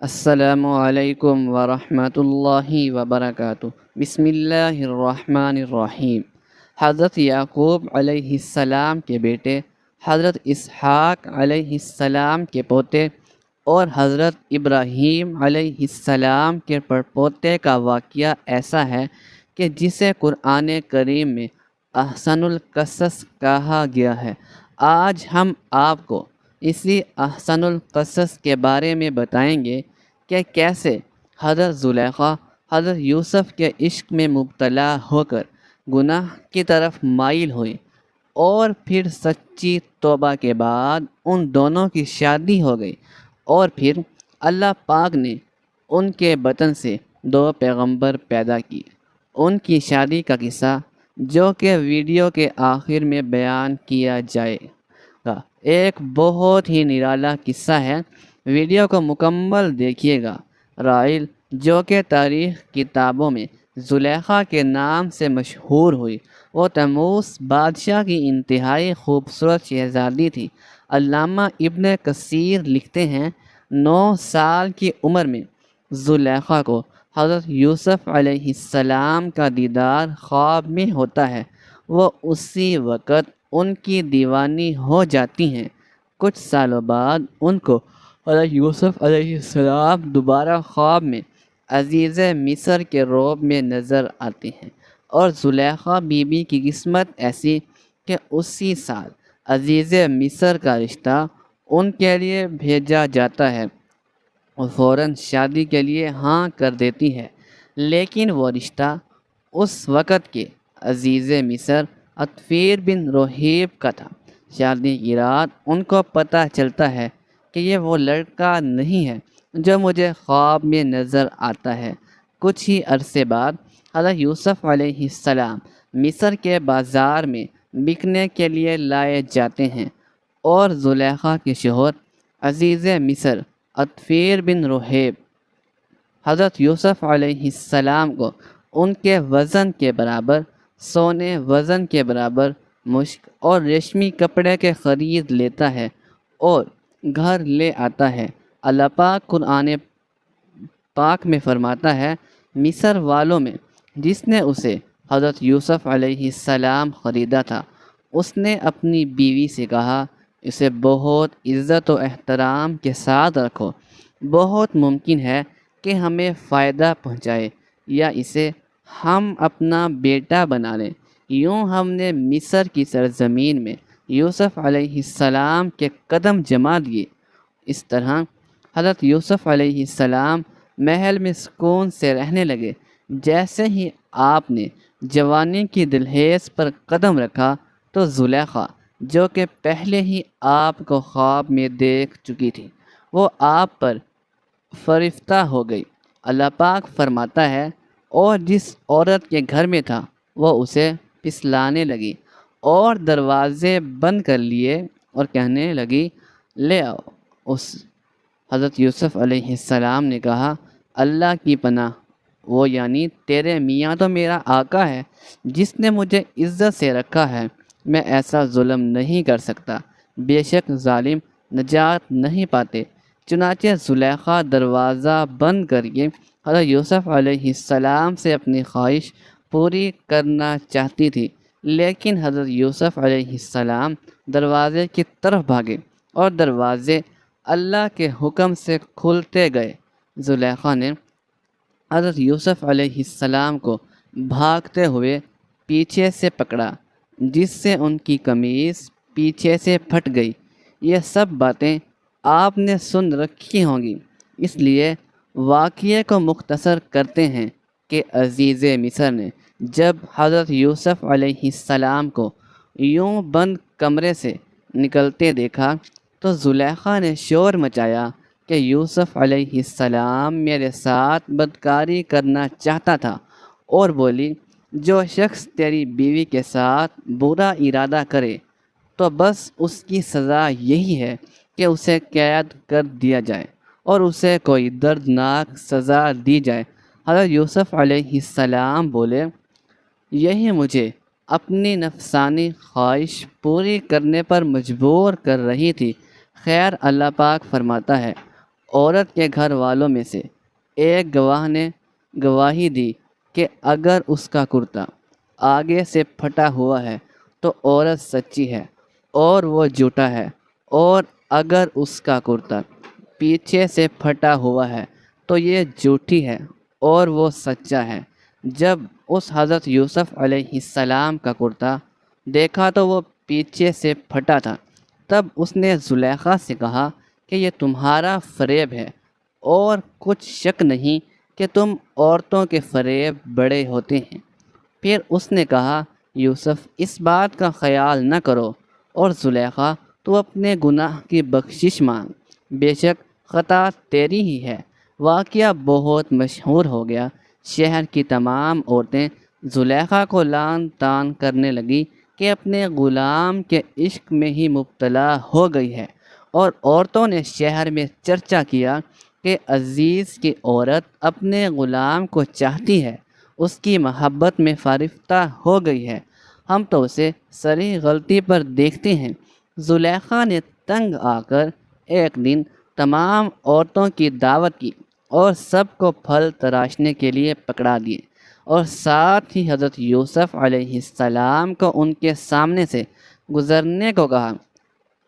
السلام علیکم ورحمۃ اللہ وبرکاتہ۔ بسم اللہ الرحمن الرحیم۔ حضرت یعقوب علیہ السلام کے بیٹے، حضرت اسحاق علیہ السلام کے پوتے اور حضرت ابراہیم علیہ السلام کے پڑپوتے کا واقعہ ایسا ہے کہ جسے قرآن کریم میں احسن القصص کہا گیا ہے۔ آج ہم آپ کو اسی احسن القصص کے بارے میں بتائیں گے کہ کیسے حضرت زلیخا حضرت یوسف کے عشق میں مبتلا ہو کر گناہ کی طرف مائل ہوئی، اور پھر سچی توبہ کے بعد ان دونوں کی شادی ہو گئی، اور پھر اللہ پاک نے ان کے بطن سے 2 پیغمبر پیدا کیے۔ ان کی شادی کا قصہ جو کہ ویڈیو کے آخر میں بیان کیا جائے گا، ایک بہت ہی نرالا قصہ ہے۔ ویڈیو کو مکمل دیکھیے گا۔ رائل، جو کہ تاریخ کتابوں میں زلیخا کے نام سے مشہور ہوئی، وہ تیموس بادشاہ کی انتہائی خوبصورت شہزادی تھی۔ علامہ ابن کثیر لکھتے ہیں، 9 سال کی عمر میں زلیخا کو حضرت یوسف علیہ السلام کا دیدار خواب میں ہوتا ہے۔ وہ اسی وقت ان کی دیوانی ہو جاتی ہیں۔ کچھ سالوں بعد ان کو حضرت یوسف علیہ السلام دوبارہ خواب میں عزیز مصر کے روب میں نظر آتے ہیں، اور زلیخا بی بی کی قسمت ایسی کہ اسی سال عزیز مصر کا رشتہ ان کے لیے بھیجا جاتا ہے، اور فوراً شادی کے لیے ہاں کر دیتی ہے۔ لیکن وہ رشتہ اس وقت کے عزیز مصر عطفیر بن رحیب کا تھا۔ شادی کی رات ان کو پتہ چلتا ہے کہ یہ وہ لڑکا نہیں ہے جو مجھے خواب میں نظر آتا ہے۔ کچھ ہی عرصے بعد حضرت یوسف علیہ السلام مصر کے بازار میں بکنے کے لیے لائے جاتے ہیں، اور زلیخا کے شوہر عزیز مصر عطفیر بن رحیب حضرت یوسف علیہ السلام کو ان کے وزن کے برابر سونے، وزن کے برابر مشک اور ریشمی کپڑے کے خرید لیتا ہے اور گھر لے آتا ہے۔ اللہ پاک قرآن پاک میں فرماتا ہے، مصر والوں میں جس نے اسے حضرت یوسف علیہ السلام خریدا تھا، اس نے اپنی بیوی سے کہا، اسے بہت عزت و احترام کے ساتھ رکھو، بہت ممکن ہے کہ ہمیں فائدہ پہنچائے یا اسے ہم اپنا بیٹا بنا لیں۔ یوں ہم نے مصر کی سرزمین میں یوسف علیہ السلام کے قدم جما دیے۔ اس طرح حضرت یوسف علیہ السلام محل میں سکون سے رہنے لگے۔ جیسے ہی آپ نے جوانی کی دہلیز پر قدم رکھا تو زلیخا، جو کہ پہلے ہی آپ کو خواب میں دیکھ چکی تھی، وہ آپ پر فرفتہ ہو گئی۔ اللہ پاک فرماتا ہے، اور جس عورت کے گھر میں تھا وہ اسے پھسلانے لگی اور دروازے بند کر لیے اور کہنے لگی، لے آؤ۔ اس حضرت یوسف علیہ السلام نے کہا، اللہ کی پناہ، وہ یعنی تیرے میاں تو میرا آقا ہے جس نے مجھے عزت سے رکھا ہے، میں ایسا ظلم نہیں کر سکتا، بے شک ظالم نجات نہیں پاتے۔ چنانچہ زلیخا دروازہ بند کر کے حضرت یوسف علیہ السلام سے اپنی خواہش پوری کرنا چاہتی تھی، لیکن حضرت یوسف علیہ السلام دروازے کی طرف بھاگے اور دروازے اللہ کے حکم سے کھلتے گئے۔ زلیخا نے حضرت یوسف علیہ السلام کو بھاگتے ہوئے پیچھے سے پکڑا، جس سے ان کی قمیص پیچھے سے پھٹ گئی۔ یہ سب باتیں آپ نے سن رکھی ہوں گی، اس لیے واقعے کو مختصر کرتے ہیں کہ عزیز مصر نے جب حضرت یوسف علیہ السلام کو یوں بند کمرے سے نکلتے دیکھا تو زلیخا نے شور مچایا کہ یوسف علیہ السلام میرے ساتھ بدکاری کرنا چاہتا تھا، اور بولی، جو شخص تیری بیوی کے ساتھ برا ارادہ کرے تو بس اس کی سزا یہی ہے کہ اسے قید کر دیا جائے اور اسے کوئی دردناک سزا دی جائے۔ حضرت یوسف علیہ السلام بولے، یہی مجھے اپنی نفسانی خواہش پوری کرنے پر مجبور کر رہی تھی۔ خیر، اللہ پاک فرماتا ہے، عورت کے گھر والوں میں سے ایک گواہ نے گواہی دی کہ اگر اس کا کرتا آگے سے پھٹا ہوا ہے تو عورت سچی ہے اور وہ جھوٹا ہے، اور اگر اس کا کرتا پیچھے سے پھٹا ہوا ہے تو یہ جھوٹی ہے اور وہ سچا ہے۔ جب اس حضرت یوسف علیہ السلام کا کرتا دیکھا تو وہ پیچھے سے پھٹا تھا، تب اس نے زلیخا سے کہا کہ یہ تمہارا فریب ہے، اور کچھ شک نہیں کہ تم عورتوں کے فریب بڑے ہوتے ہیں۔ پھر اس نے کہا، یوسف اس بات کا خیال نہ کرو، اور زلیخا تو اپنے گناہ کی بخشش مانگ، بے شک خطا تیری ہی ہے۔ واقعہ بہت مشہور ہو گیا، شہر کی تمام عورتیں زلیخا کو لعن طعن کرنے لگی کہ اپنے غلام کے عشق میں ہی مبتلا ہو گئی ہے، اور عورتوں نے شہر میں چرچا کیا کہ عزیز کی عورت اپنے غلام کو چاہتی ہے، اس کی محبت میں فارفتہ ہو گئی ہے، ہم تو اسے صریح غلطی پر دیکھتے ہیں۔ زلیخا نے تنگ آ کر ایک دن تمام عورتوں کی دعوت کی اور سب کو پھل تراشنے کے لیے پکڑا دیے، اور ساتھ ہی حضرت یوسف علیہ السلام کو ان کے سامنے سے گزرنے کو کہا۔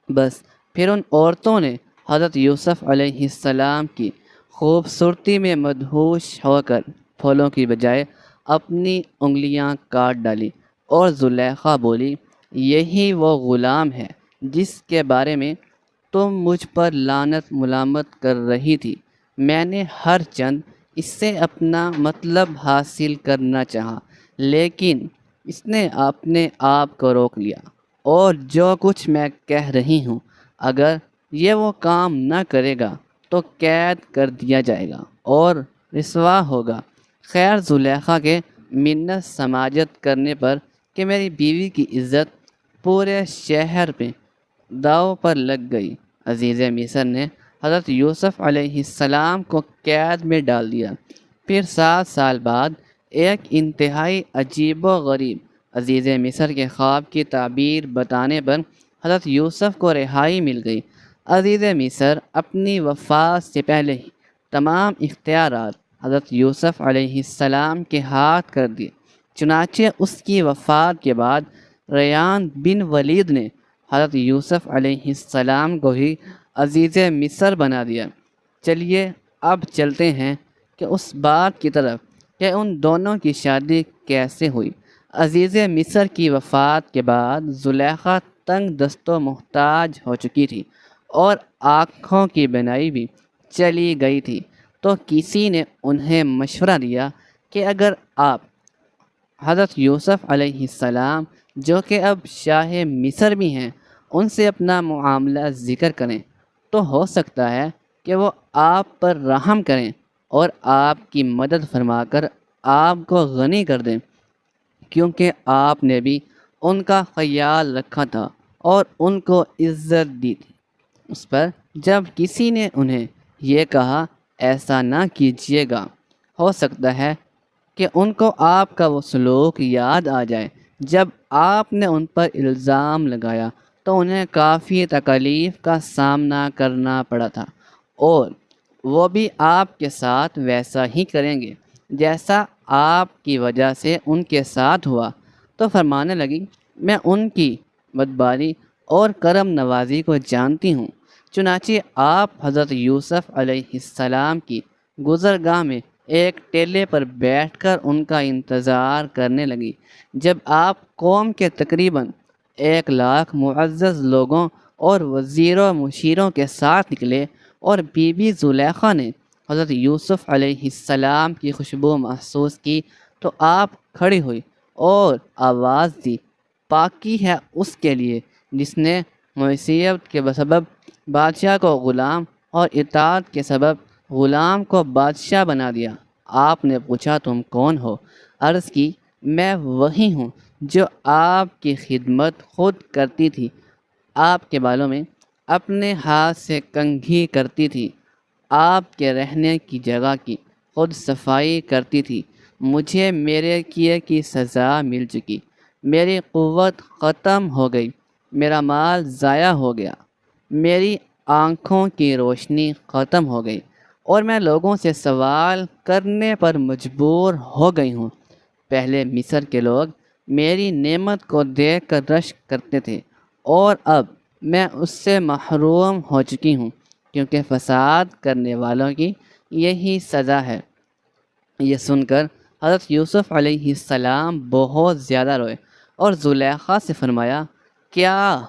بس پھر ان عورتوں نے حضرت یوسف علیہ السلام کی خوبصورتی میں مدہوش ہو کر پھولوں کی بجائے اپنی انگلیاں کاٹ ڈالی، اور زلیخا بولی، یہی وہ غلام ہے جس کے بارے میں تم مجھ پر لعنت ملامت کر رہی تھی۔ میں نے ہر چند اس سے اپنا مطلب حاصل کرنا چاہا، لیکن اس نے اپنے آپ کو روک لیا، اور جو کچھ میں کہہ رہی ہوں، اگر یہ وہ کام نہ کرے گا تو قید کر دیا جائے گا اور رسوا ہوگا۔ خیر، زلیخا کے منت سماجت کرنے پر کہ میری بیوی کی عزت پورے شہر میں داؤ پر لگ گئی، عزیز مصر نے حضرت یوسف علیہ السلام کو قید میں ڈال دیا۔ پھر 7 سال بعد ایک انتہائی عجیب و غریب عزیز مصر کے خواب کی تعبیر بتانے پر حضرت یوسف کو رہائی مل گئی۔ عزیز مصر اپنی وفات سے پہلے ہی تمام اختیارات حضرت یوسف علیہ السلام کے ہاتھ کر دیے، چنانچہ اس کی وفات کے بعد ریان بن ولید نے حضرت یوسف علیہ السلام کو ہی عزیز مصر بنا دیا۔ چلیے اب چلتے ہیں کہ اس بات کی طرف کہ ان دونوں کی شادی کیسے ہوئی۔ عزیز مصر کی وفات کے بعد زلیخا تنگ دست و محتاج ہو چکی تھی اور آنکھوں کی بینائی بھی چلی گئی تھی، تو کسی نے انہیں مشورہ دیا کہ اگر آپ حضرت یوسف علیہ السلام جو کہ اب شاہ مصر بھی ہیں ان سے اپنا معاملہ ذکر کریں تو ہو سکتا ہے کہ وہ آپ پر رحم کریں اور آپ کی مدد فرما کر آپ کو غنی کر دیں، کیونکہ آپ نے بھی ان کا خیال رکھا تھا اور ان کو عزت دی تھی۔ اس پر جب کسی نے انہیں یہ کہا، ایسا نہ کیجیے گا، ہو سکتا ہے کہ ان کو آپ کا وہ سلوک یاد آ جائے جب آپ نے ان پر الزام لگایا تو انہیں کافی تکلیف کا سامنا کرنا پڑا تھا، اور وہ بھی آپ کے ساتھ ویسا ہی کریں گے جیسا آپ کی وجہ سے ان کے ساتھ ہوا۔ تو فرمانے لگی، میں ان کی بدباری اور کرم نوازی کو جانتی ہوں۔ چنانچہ آپ حضرت یوسف علیہ السلام کی گزرگاہ میں ایک ٹیلے پر بیٹھ کر ان کا انتظار کرنے لگی۔ جب آپ قوم کے تقریباً 1,00,000 معزز لوگوں اور وزیروں مشیروں کے ساتھ نکلے اور بی بی زلیخا نے حضرت یوسف علیہ السلام کی خوشبو محسوس کی تو آپ کھڑی ہوئی اور آواز دی، پاکی ہے اس کے لیے جس نے معصیت کے سبب بادشاہ کو غلام اور اطاعت کے سبب غلام کو بادشاہ بنا دیا۔ آپ نے پوچھا، تم کون ہو؟ عرض کی، میں وہی ہوں جو آپ کی خدمت خود کرتی تھی، آپ کے بالوں میں اپنے ہاتھ سے کنگھی کرتی تھی، آپ کے رہنے کی جگہ کی خود صفائی کرتی تھی۔ مجھے میرے کیے کی سزا مل چکی، میری قوت ختم ہو گئی، میرا مال ضائع ہو گیا، میری آنکھوں کی روشنی ختم ہو گئی اور میں لوگوں سے سوال کرنے پر مجبور ہو گئی ہوں۔ پہلے مصر کے لوگ میری نعمت کو دیکھ کر رشک کرتے تھے اور اب میں اس سے محروم ہو چکی ہوں، کیونکہ فساد کرنے والوں کی یہی سزا ہے۔ یہ سن کر حضرت یوسف علیہ السلام بہت زیادہ روئے اور زلیخا سے فرمایا، کیا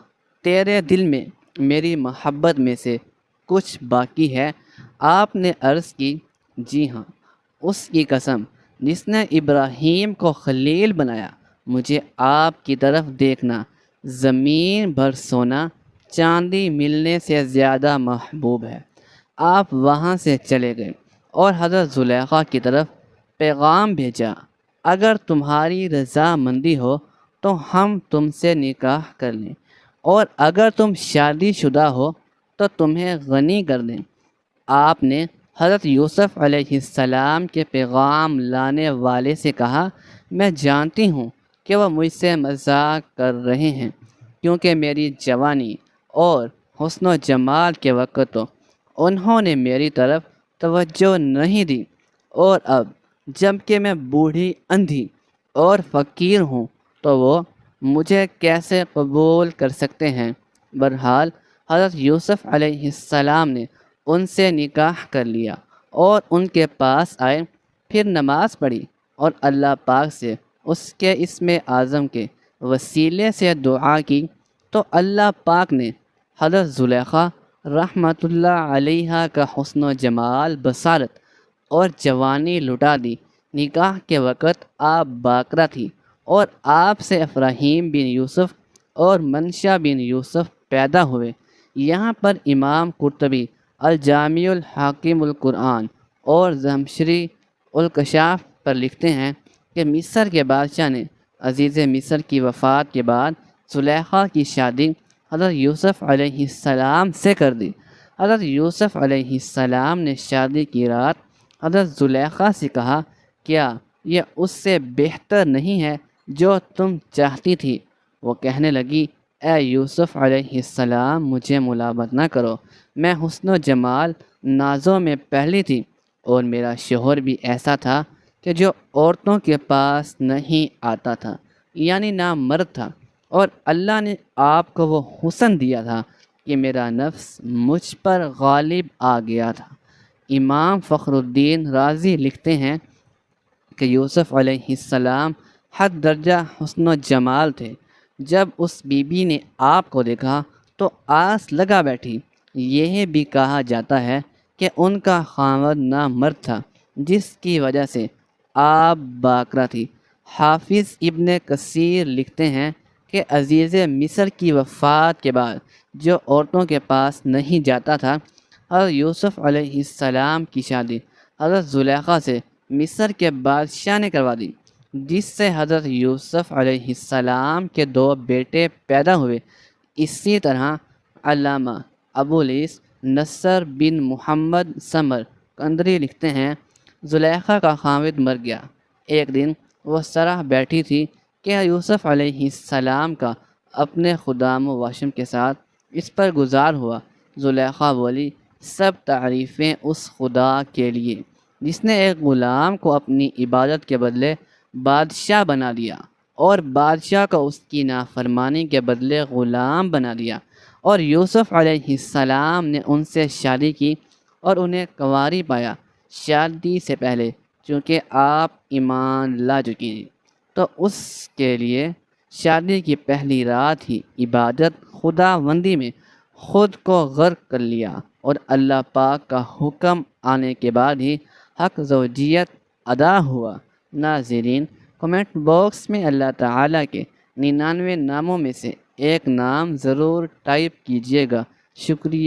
تیرے دل میں میری محبت میں سے کچھ باقی ہے؟ آپ نے عرض کی، جی ہاں، اس کی قسم جس نے ابراہیم کو خلیل بنایا، مجھے آپ کی طرف دیکھنا زمین بھر سونا چاندی ملنے سے زیادہ محبوب ہے۔ آپ وہاں سے چلے گئے اور حضرت زلیخا کی طرف پیغام بھیجا، اگر تمہاری رضامندی ہو تو ہم تم سے نکاح کر لیں، اور اگر تم شادی شدہ ہو تو تمہیں غنی کر دیں۔ آپ نے حضرت یوسف علیہ السلام کے پیغام لانے والے سے کہا، میں جانتی ہوں کہ وہ مجھ سے مذاق کر رہے ہیں، کیونکہ میری جوانی اور حسن و جمال کے وقت تو انہوں نے میری طرف توجہ نہیں دی، اور اب جب کہ میں بوڑھی اندھی اور فقیر ہوں تو وہ مجھے کیسے قبول کر سکتے ہیں؟ بہرحال حضرت یوسف علیہ السلام نے ان سے نکاح کر لیا اور ان کے پاس آئے، پھر نماز پڑھی اور اللہ پاک سے اس کے اسم اعظم کے وسیلے سے دعا کی، تو اللہ پاک نے حضرت زلیخا رحمۃ اللہ علیہا کا حسن و جمال، بصارت اور جوانی لٹا دی۔ نکاح کے وقت آپ باکرہ تھی اور آپ سے افراہیم بن یوسف اور منشا بن یوسف پیدا ہوئے۔ یہاں پر امام قرطبی الجامع الحکیم القرآن اور زمخشری الکشاف پر لکھتے ہیں کہ مصر کے بادشاہ نے عزیز مصر کی وفات کے بعد زلیخا کی شادی حضرت یوسف علیہ السلام سے کر دی۔ حضرت یوسف علیہ السلام نے شادی کی رات حضرت زلیخا سے کہا، کیا یہ اس سے بہتر نہیں ہے جو تم چاہتی تھی؟ وہ کہنے لگی، اے یوسف علیہ السلام، مجھے ملامت نہ کرو، میں حسن و جمال نازوں میں پہلی تھی، اور میرا شوہر بھی ایسا تھا کہ جو عورتوں کے پاس نہیں آتا تھا، یعنی نامرد تھا، اور اللہ نے آپ کو وہ حسن دیا تھا کہ میرا نفس مجھ پر غالب آ گیا تھا۔ امام فخر الدین رازی لکھتے ہیں کہ یوسف علیہ السلام حد درجہ حسن و جمال تھے۔ جب اس بی بی نے آپ کو دیکھا تو آس لگا بیٹھی۔ یہ بھی کہا جاتا ہے کہ ان کا خاوند نامرد تھا، جس کی وجہ سے آپ باکرہ تھی۔ حافظ ابن کثیر لکھتے ہیں کہ عزیز مصر کی وفات کے بعد جو عورتوں کے پاس نہیں جاتا تھا، حضرت یوسف علیہ السلام کی شادی حضرت زلیخا سے مصر کے بادشاہ نے کروا دی، جس سے حضرت یوسف علیہ السلام کے 2 بیٹے پیدا ہوئے۔ اسی طرح علامہ ابوالعیس نصر بن محمد سمر قندری لکھتے ہیں، زلیخا کا خاوند مر گیا۔ ایک دن وہ سرح بیٹھی تھی کہ یوسف علیہ السلام کا اپنے خدام و واشم کے ساتھ اس پر گزار ہوا۔ زلیخا بولی، سب تعریفیں اس خدا کے لیے جس نے ایک غلام کو اپنی عبادت کے بدلے بادشاہ بنا دیا، اور بادشاہ کو اس کی نافرمانی کے بدلے غلام بنا دیا، اور یوسف علیہ السلام نے ان سے شادی کی اور انہیں کنواری پایا شادی سے پہلے، چونکہ آپ ایمان لا چکی تھی، تو اس کے لیے شادی کی پہلی رات ہی عبادت خداوندی میں خود کو غرق کر لیا، اور اللہ پاک کا حکم آنے کے بعد ہی حق زوجیت ادا ہوا۔ ناظرین، کمنٹ باکس میں اللہ تعالیٰ کے 99 ناموں میں سے ایک نام ضرور ٹائپ کیجیے گا۔ شکریہ۔